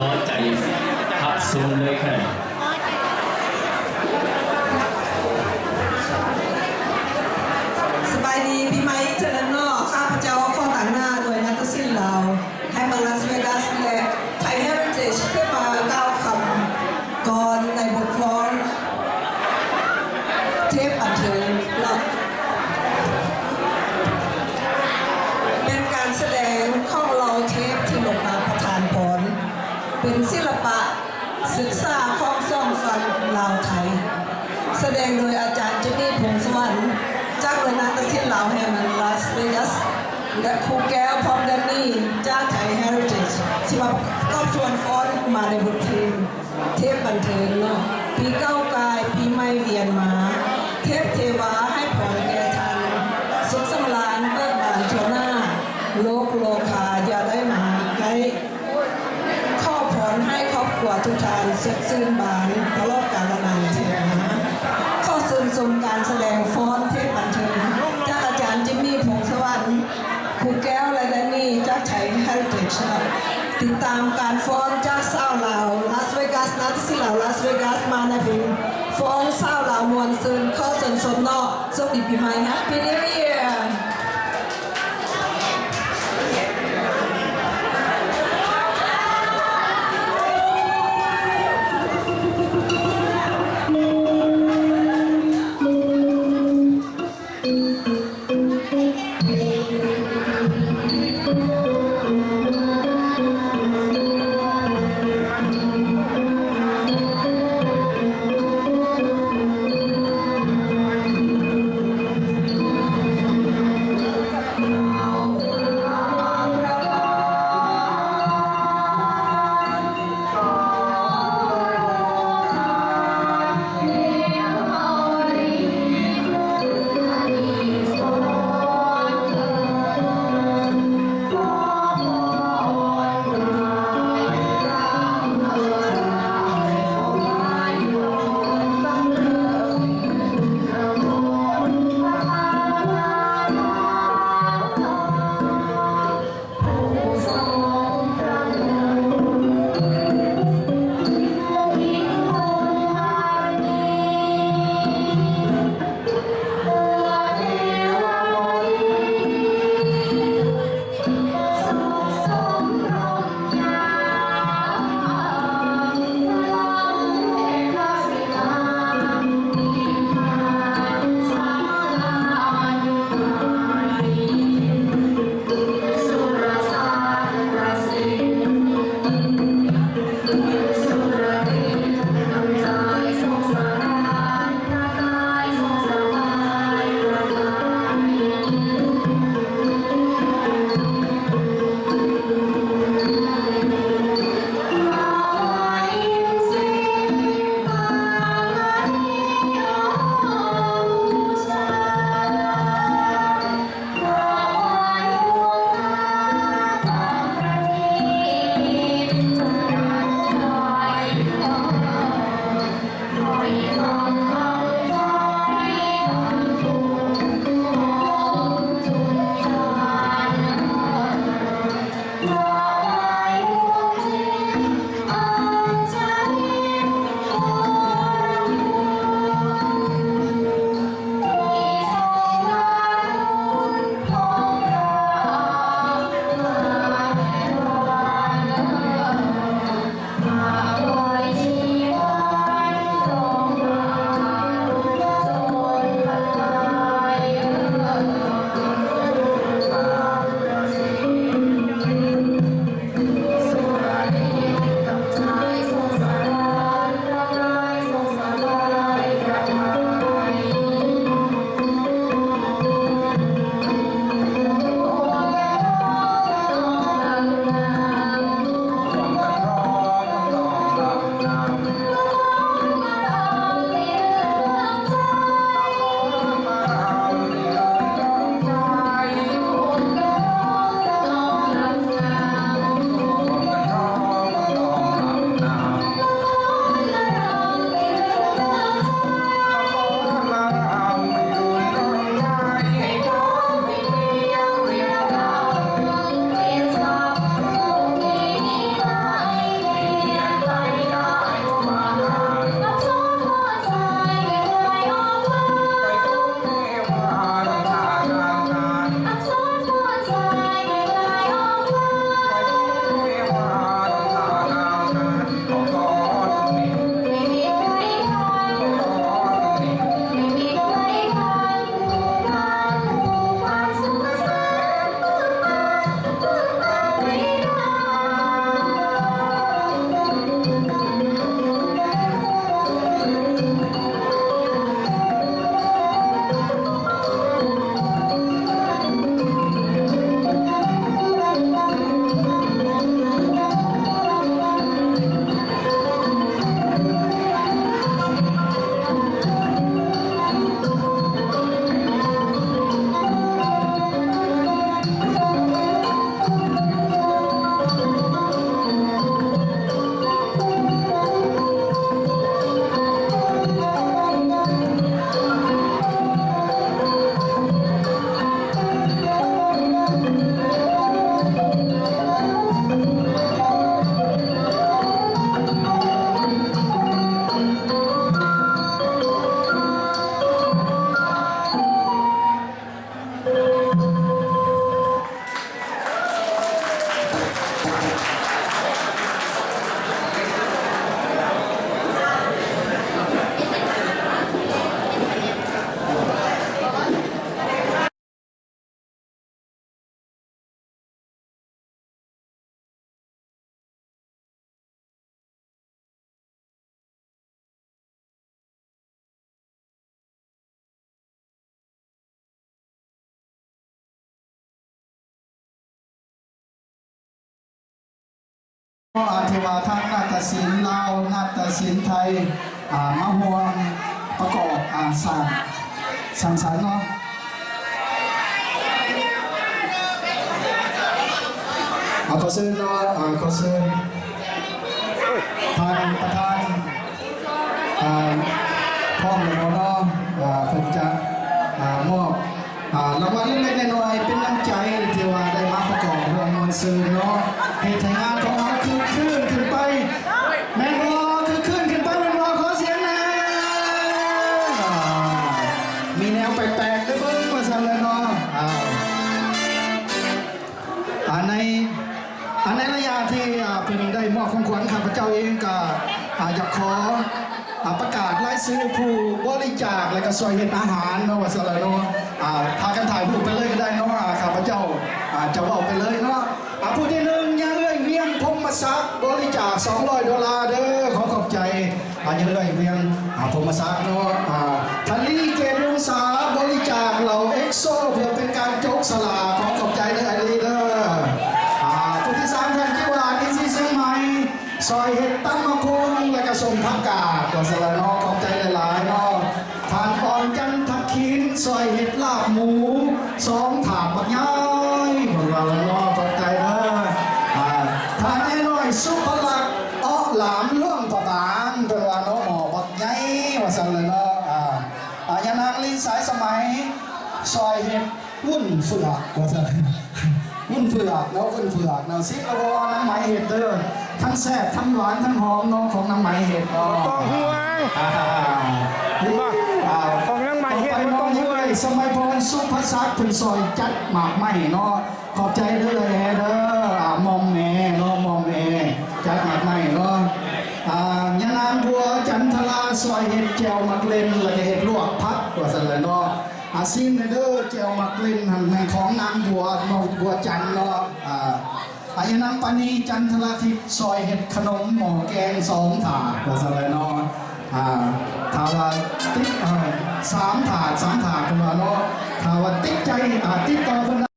ขอใจพับสูงเลยค่ะสบายดีปีใหม่เจริญนอกข้าพเจ้าข้อต่างหน้าโดยนัทศิลป์เราให้เมืองลาสเวกัสและไทยเฮริเทจขึ้นมาก้าวคำก่อนในบทฟ้อนเทปบันเทิงและเป็นการแสดงของเราเทปที่ลงมาประทานพรเป็นศิลปะศึกษาของซ่องฟันลาวไทยแสดงโดยอาจารย์เจนี่พงศ์สวรรค์จากหน่วยนาฏศิลป์ลาวแห่งลาสเวกัสและครูแก้วพร้อมแดนนี่จากไทยเฮริเทจที่มาก็ส่วนฟ้อนมาในบทเพลงเทปบันเทิงเนาะปีเก้ากายปีใหม่เวียนมาเทพเทวาให้พรแก่ท่านสุขสำราญเบิกบานทั่วหน้าโลกโลคาอย่าได้มาไกลข้อพรให้ครอบครัวทุกท่านสุขชื่นบานตลอดกาลนานเถิดนะข้อเสริมสมการแสดงฟ้อนเทพบันเทิงจากอาจารย์จิมมี่พงศ์สวรรค์ครูแก้วและแดนนี่จากไทยเฮริเทจติดตามการฟ้อนจากสาวลาวลาสเวกัสนาฏศิลป์ลาวลาสเวกัสมาในเพลงฟ้อนสาวลาวมวลซืนข้อเสริมสมเนาะสวัสดีปีใหม่ฮะปีนี้เยียร์ ก็อาเทวาทั้งนาฏศิลป์ลาวนาฏศิลป์ไทยมาห่วงประกอบสังสรรค์เนาะขอเชิญเนาะขอเชิญท่านประธานพ่อหลวงเนาะผมจะมอบรางวัลเล็กๆน้อยๆเป็นน้ำใจที่ว่าได้มาประกอบวงมวลซื่อเนาะให้ทางงานของเราคือขึ้นขึ้นไปแมนบอคือขึ้นขึ้นไปแมนบอขอเสียงหนะมีแนวแปลกๆด้วยเบิ้งมาสั่นเลยเนาะในระยะที่เพิ่งได้มอบของขวัญข้าพเจ้าเองก็อยากขอประกาศรายชื่อผู้บริจาคและก็ซอยเห็ดอาหารเนาะว่าสั่นเลยเนาะพากันถ่ายรูปไปเลยก็ได้เนาะข้าพเจ้าจะว่าไปเลยเนาะผู้ที่หนึ่งยังเอ้ยเวียงพงมาซักบริจาค$200เด้อขอขอบใจยังเอ้ยเวียงพงมาซักเนาะทันลี่เกตวงศาบริจาคเหล่าเอ็กโซเพื่อเป็นการจกสลากขอขอบใจเด้อไอรีเด้อผู้ที่สามท่านที่ว่านี่ซีซื้อใหม่ซอยเห็ดตั้งมะคุงและก็ส่งผักกาดตัวสลายเนาะขอบใจหลายๆเนาะทานอ่อนจันทักขินซอยเห็ดลาบหมู2 ถาดบักย้อยพวกเราเนาะขอบใจเด้อทานไอ้น้อยซุปพลักหลามล่วงประตานเป็นว่าเนาะหมอบักใหญ่ว่าสั่นเลยเนาะยานางลินสายสมัยซอยเห็ดวุ่นเฟือกว่าสั่นวุ่นเฟือกเนาะวุ่นเฟือกเนาะซิปแล้วก็น้ำไหมเห็ดเด้อทั้งแซ่บทั้งหวานทั้งหอมเนาะของน้ำไหมเห็ดเนาะต้องห่วงรู้ป่ะของนั่งใหม่เฮ็ดมันต้องห่วง สมัยพรสุภาษักเป็นซอยจัดหมากไหมเนาะขอบใจเด้อเด้อมอมแม่เนาะมอมแม่จัดหมากไหมเนาะยานางบัวจันทราซอยเห็ดแจวมักเล่นแล้วก็เห็ดลวกพัดว่าสั่นเลยเนาะซิมเด้อแจวมักเล่นหันแม่ของนางบัวจันเนาะยานางปานีจันทราทิพย์ซอยเห็ดขนมหม้อแกง2 ถาดว่าสั่นเลยเนาะถ้าว่าติ๊ก3 ถาดเป็นว่าเนาะถ้าว่าติ๊กใจติ๊กต่อเพิ่น